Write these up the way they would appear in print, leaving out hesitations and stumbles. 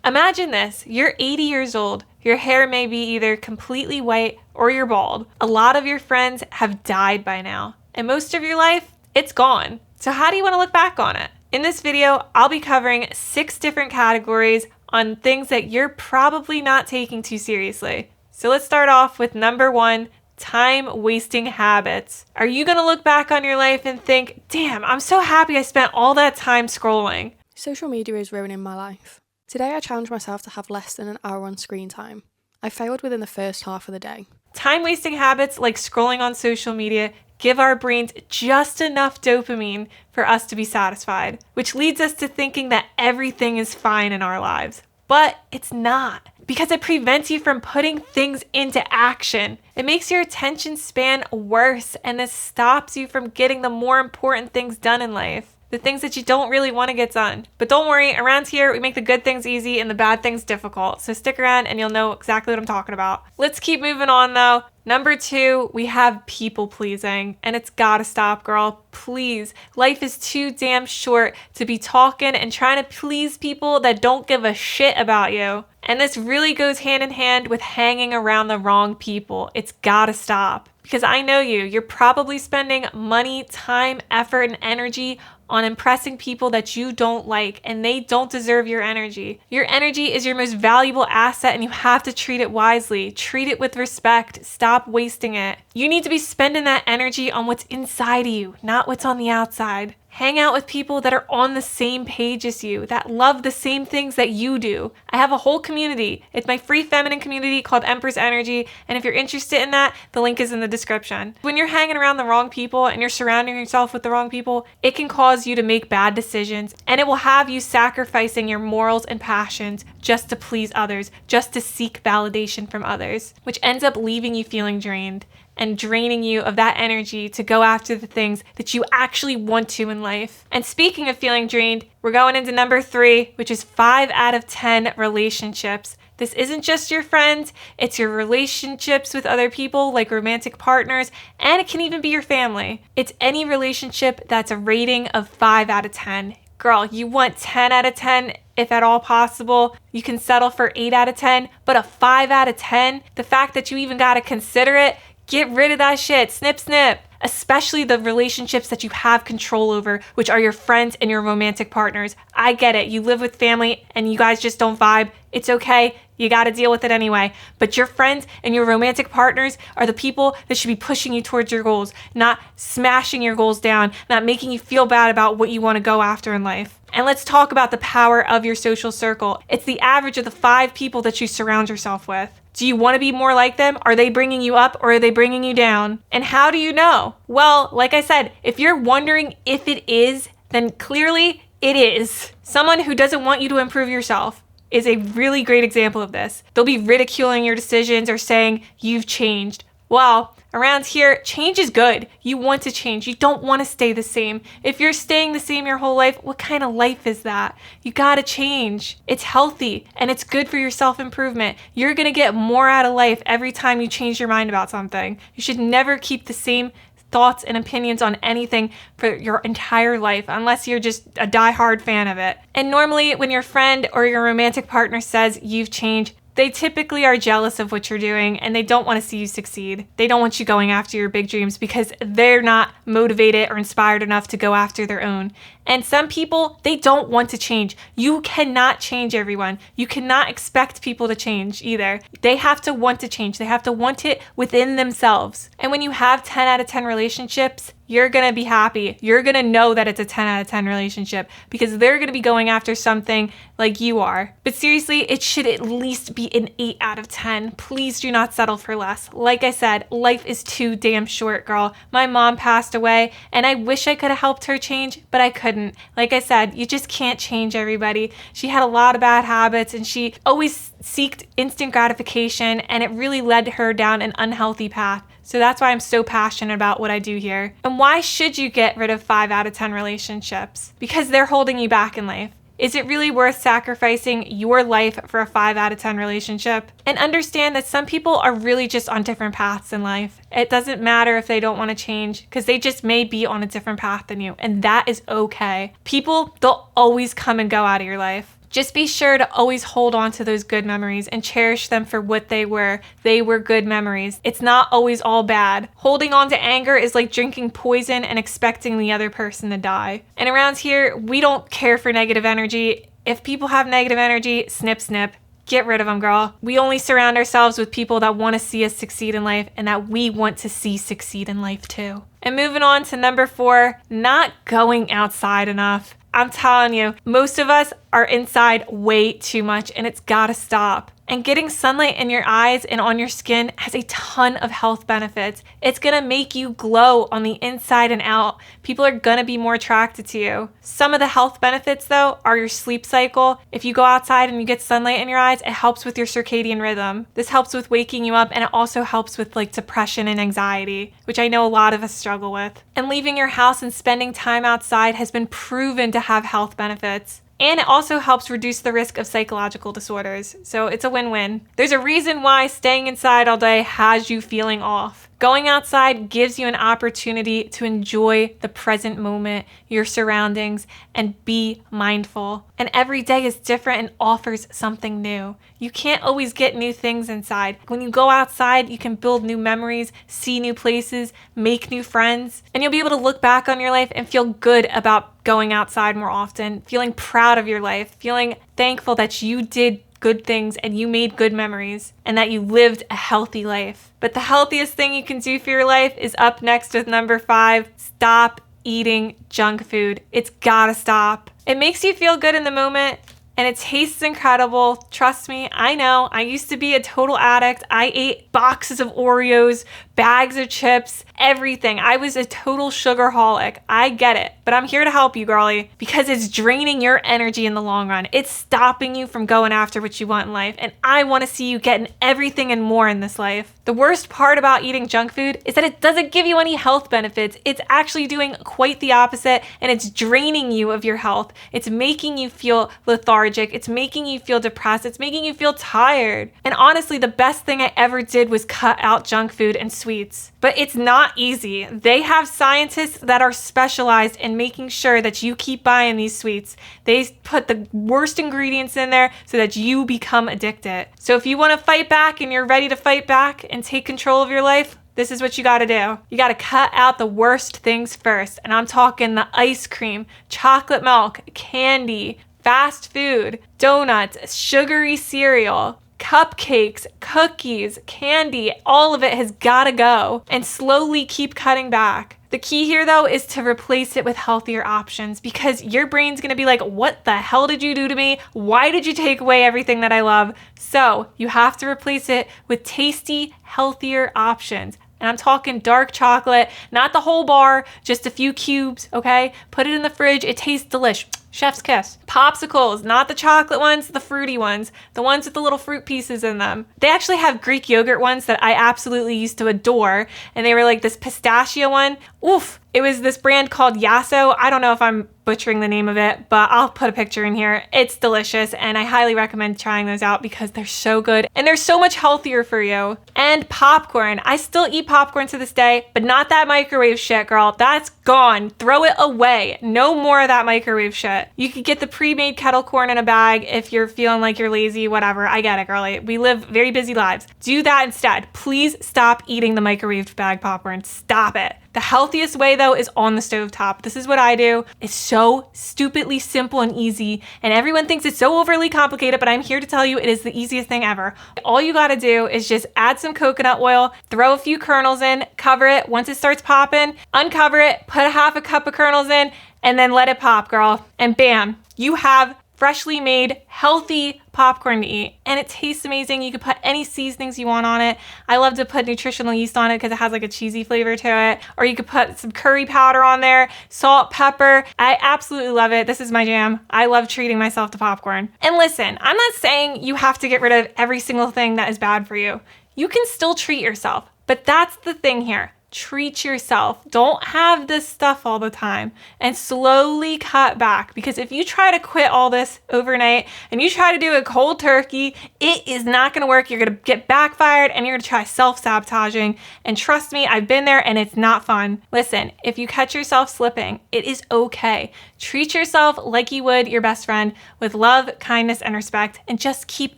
Imagine this, you're 80 years old. Your hair may be either completely white or you're bald. A lot of your friends have died by now, and most of your life, it's gone. So how do you want to look back on it? In this video, I'll be covering 6 different categories on things that you're probably not taking too seriously. So let's start off with number 1, time-wasting habits. Are you going to look back on your life and think, damn, I'm so happy I spent all that time scrolling? Social media is ruining my life. Today I challenged myself to have less than an hour on screen time. I failed within the first half of the day. Time-wasting habits like scrolling on social media give our brains just enough dopamine for us to be satisfied, which leads us to thinking that everything is fine in our lives. But it's not, because it prevents you from putting things into action. It makes your attention span worse, and this stops you from getting the more important things done in life. The things that you don't really want to get done. But don't worry, around here we make the good things easy and the bad things difficult. So stick around and you'll know exactly what I'm talking about. Let's keep moving on though. Number 2, we have people pleasing, and it's gotta stop, girl. Please. Life is too damn short to be talking and trying to please people that don't give a shit about you. And this really goes hand in hand with hanging around the wrong people. It's gotta stop. Because I know you're probably spending money, time, effort, and energy on impressing people that you don't like, and they don't deserve your energy. Your energy is your most valuable asset, and you have to treat it wisely. Treat it with respect. Stop wasting it. You need to be spending that energy on what's inside of you, not what's on the outside. Hang out with people that are on the same page as you, that love the same things that you do. I have a whole community. It's my free feminine community called Empress Energy, and if you're interested in that, the link is in the description. When you're hanging around the wrong people and you're surrounding yourself with the wrong people, it can cause you to make bad decisions, and it will have you sacrificing your morals and passions just to please others, just to seek validation from others, which ends up leaving you feeling drained and draining you of that energy to go after the things that you actually want to in life. And speaking of feeling drained, we're going into number 3, which is 5 out of 10 relationships. This isn't just your friends, it's your relationships with other people, like romantic partners, and it can even be your family. It's any relationship that's a rating of 5 out of 10. Girl, you want 10 out of 10 if at all possible. You can settle for 8 out of 10, but a 5 out of 10, the fact that you even gotta consider it, get rid of that shit. Snip, snip. Especially the relationships that you have control over, which are your friends and your romantic partners. I get it. You live with family and you guys just don't vibe. It's okay. You got to deal with it anyway. But your friends and your romantic partners are the people that should be pushing you towards your goals, not smashing your goals down, not making you feel bad about what you want to go after in life. And let's talk about the power of your social circle. It's the average of the 5 people that you surround yourself with. Do you want to be more like them? Are they bringing you up or are they bringing you down? And how do you know? Well, like I said, if you're wondering if it is, then clearly it is. Someone who doesn't want you to improve yourself is a really great example of this. They'll be ridiculing your decisions or saying you've changed. Well, around here, change is good. You want to change. You don't want to stay the same. If you're staying the same your whole life, what kind of life is that? You gotta change. It's healthy and it's good for your self-improvement. You're gonna get more out of life every time you change your mind about something. You should never keep the same thoughts and opinions on anything for your entire life unless you're just a die-hard fan of it. And normally when your friend or your romantic partner says you've changed, they typically are jealous of what you're doing and they don't want to see you succeed. They don't want you going after your big dreams because they're not motivated or inspired enough to go after their own. And some people, they don't want to change. You cannot change everyone. You cannot expect people to change either. They have to want to change. They have to want it within themselves. And when you have 10 out of 10 relationships, you're going to be happy. You're going to know that it's a 10 out of 10 relationship because they're going to be going after something like you are. But seriously, it should at least be an 8 out of 10. Please do not settle for less. Like I said, life is too damn short, girl. My mom passed away and I wish I could have helped her change, but I couldn't. Like I said, you just can't change everybody. She had a lot of bad habits and she always seeked instant gratification, and it really led her down an unhealthy path. So that's why I'm so passionate about what I do here. And why should you get rid of 5 out of 10 relationships? Because they're holding you back in life. Is it really worth sacrificing your life for a 5 out of 10 relationship? And understand that some people are really just on different paths in life. It doesn't matter if they don't want to change because they just may be on a different path than you. And that is okay. People, they'll always come and go out of your life. Just be sure to always hold on to those good memories and cherish them for what they were. They were good memories. It's not always all bad. Holding on to anger is like drinking poison and expecting the other person to die. And around here, we don't care for negative energy. If people have negative energy, snip, snip. Get rid of them, girl. We only surround ourselves with people that want to see us succeed in life and that we want to see succeed in life too. And moving on to number 4, not going outside enough. I'm telling you, most of us are inside way too much and it's gotta stop. And getting sunlight in your eyes and on your skin has a ton of health benefits. It's gonna make you glow on the inside and out. People are gonna be more attracted to you. Some of the health benefits though are your sleep cycle. If you go outside and you get sunlight in your eyes, it helps with your circadian rhythm. This helps with waking you up and it also helps with like depression and anxiety, which I know a lot of us struggle with. And leaving your house and spending time outside has been proven to have health benefits. And it also helps reduce the risk of psychological disorders. So it's a win-win. There's a reason why staying inside all day has you feeling off. Going outside gives you an opportunity to enjoy the present moment, your surroundings, and be mindful. And every day is different and offers something new. You can't always get new things inside. When you go outside, you can build new memories, see new places, make new friends, and you'll be able to look back on your life and feel good about going outside more often, feeling proud of your life, feeling thankful that you did good things and you made good memories and that you lived a healthy life. But the healthiest thing you can do for your life is up next with number 5. Stop eating junk food. It's gotta stop. It makes you feel good in the moment and it tastes incredible. Trust me, I know. I used to be a total addict. I ate boxes of Oreos, bags of chips, everything. I was a total sugarholic. I get it. But I'm here to help you, girlie, because it's draining your energy in the long run. It's stopping you from going after what you want in life. And I want to see you getting everything and more in this life. The worst part about eating junk food is that it doesn't give you any health benefits. It's actually doing quite the opposite, and it's draining you of your health. It's making you feel lethargic. It's making you feel depressed. It's making you feel tired. And honestly, the best thing I ever did was cut out junk food and sweets. But it's not easy. They have scientists that are specialized in making sure that you keep buying these sweets. They put the worst ingredients in there so that you become addicted. So if you want to fight back and you're ready to fight back and take control of your life, this is what you gotta do. You gotta cut out the worst things first. And I'm talking the ice cream, chocolate milk, candy, fast food, donuts, sugary cereal, cupcakes, cookies, candy, all of it has gotta go, and slowly keep cutting back. The key here though is to replace it with healthier options, because your brain's gonna be like, what the hell did you do to me? Why did you take away everything that I love? So you have to replace it with tasty, healthier options. And I'm talking dark chocolate, not the whole bar, just a few cubes, okay? Put it in the fridge, it tastes delish. Chef's kiss. Popsicles, not the chocolate ones, the fruity ones, the ones with the little fruit pieces in them. They actually have Greek yogurt ones that I absolutely used to adore, and they were like this pistachio one. Oof. It was this brand called Yasso. I don't know if I'm butchering the name of it, but I'll put a picture in here. It's delicious, and I highly recommend trying those out because they're so good and they're so much healthier for you. And popcorn. I still eat popcorn to this day, but not that microwave shit, girl. That's gone. Throw it away. No more of that microwave shit. You could get the pre-made kettle corn in a bag if you're feeling like you're lazy, whatever. I get it, girlie. We live very busy lives. Do that instead. Please stop eating the microwaved bag popcorn. Stop it. The healthiest way though is on the stovetop. This is what I do. It's so stupidly simple and easy, and everyone thinks it's so overly complicated, but I'm here to tell you it is the easiest thing ever. All you gotta do is just add some coconut oil, throw a few kernels in, cover it. Once it starts popping, uncover it, put a half a cup of kernels in, and then let it pop, girl. And bam, you have freshly made, healthy popcorn to eat. And it tastes amazing. You can put any seasonings you want on it. I love to put nutritional yeast on it because it has like a cheesy flavor to it. Or you could put some curry powder on there, salt, pepper. I absolutely love it. This is my jam. I love treating myself to popcorn. And listen, I'm not saying you have to get rid of every single thing that is bad for you. You can still treat yourself. But that's the thing here. treat yourself. Don't have this stuff all the time, and slowly cut back, because if you try to quit all this overnight and you try to do it cold turkey, it is not going to work. You're going to get backfired and you're going to try self-sabotaging. And trust me, I've been there and it's not fun. Listen, if you catch yourself slipping, it is okay. Treat yourself like you would your best friend, with love, kindness, and respect, and just keep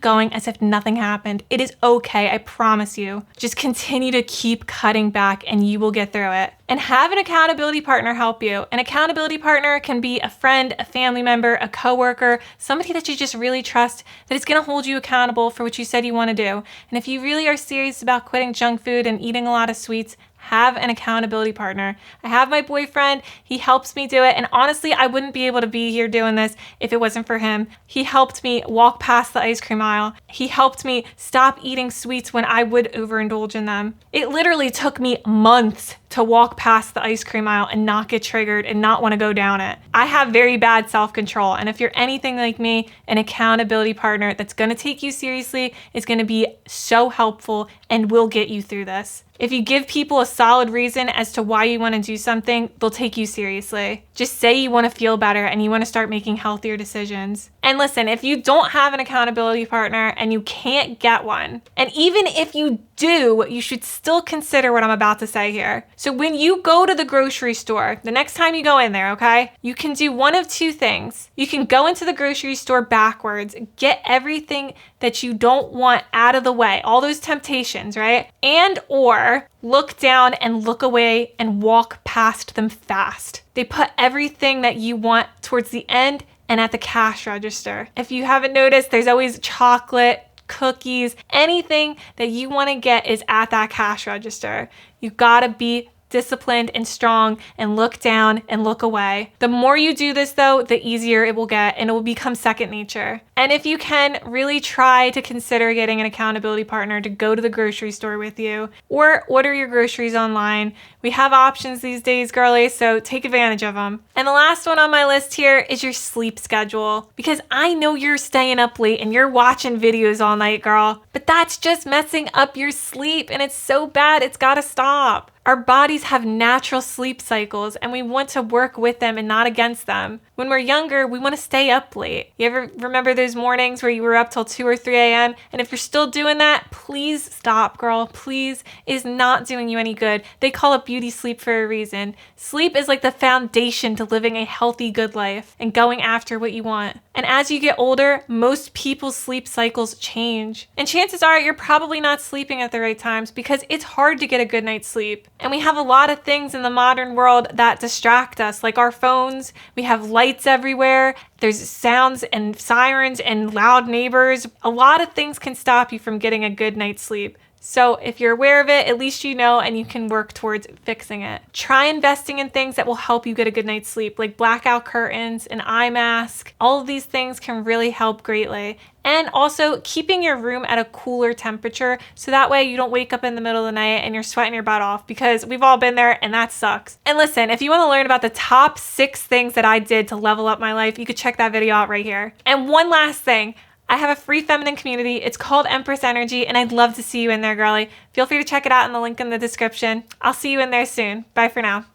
going as if nothing happened. It is okay, I promise you. Just continue to keep cutting back and you will get through it. And have an accountability partner help you. An accountability partner can be a friend, a family member, a coworker, somebody that you just really trust, that is going to hold you accountable for what you said you want to do. And if you really are serious about quitting junk food and eating a lot of sweets, have an accountability partner. I have my boyfriend. He helps me do it. And honestly, I wouldn't be able to be here doing this if it wasn't for him. He helped me walk past the ice cream aisle. He helped me stop eating sweets when I would overindulge in them. It literally took me months to walk past the ice cream aisle and not get triggered and not want to go down it. I have very bad self-control. And if you're anything like me, an accountability partner that's going to take you seriously is going to be so helpful and will get you through this. If you give people a solid reason as to why you want to do something, they'll take you seriously. Just say you want to feel better and you want to start making healthier decisions. And listen, if you don't have an accountability partner and you can't get one, and even if you do, you should still consider what I'm about to say here. So when you go to the grocery store, the next time you go in there, okay, you can do one of two things. You can go into the grocery store backwards, get everything that you don't want out of the way, all those temptations, right? And or look down and look away and walk past them fast. They put everything that you want towards the end and at the cash register. If you haven't noticed, there's always chocolate, cookies, anything that you want to get is at that cash register. You gotta be disciplined and strong and look down and look away. The more you do this though, the easier it will get and it will become second nature. And if you can, really try to consider getting an accountability partner to go to the grocery store with you or order your groceries online. We have options these days, girly, so take advantage of them. And the last one on my list here is your sleep schedule, because I know you're staying up late and you're watching videos all night, girl, but that's just messing up your sleep and it's so bad, it's gotta stop. Our bodies have natural sleep cycles and we want to work with them and not against them. When we're younger, we want to stay up late. You ever remember those mornings where you were up till 2 or 3 a.m.? And if you're still doing that, please stop, girl. Please. It is not doing you any good. They call it beauty sleep for a reason. Sleep is like the foundation to living a healthy, good life and going after what you want. And as you get older, most people's sleep cycles change. And chances are you're probably not sleeping at the right times because it's hard to get a good night's sleep. And we have a lot of things in the modern world that distract us, like our phones. We have lights everywhere. There's sounds and sirens and loud neighbors. A lot of things can stop you from getting a good night's sleep. So if you're aware of it, at least you know and you can work towards fixing it. Try investing in things that will help you get a good night's sleep, like blackout curtains, an eye mask. All of these things can really help greatly. And also keeping your room at a cooler temperature so that way you don't wake up in the middle of the night and you're sweating your butt off, because we've all been there and that sucks. And listen, if you want to learn about the top 6 things that I did to level up my life, you could check that video out right here. And one last thing. I have a free feminine community. It's called Empress Energy, and I'd love to see you in there, girly. Feel free to check it out in the link in the description. I'll see you in there soon. Bye for now.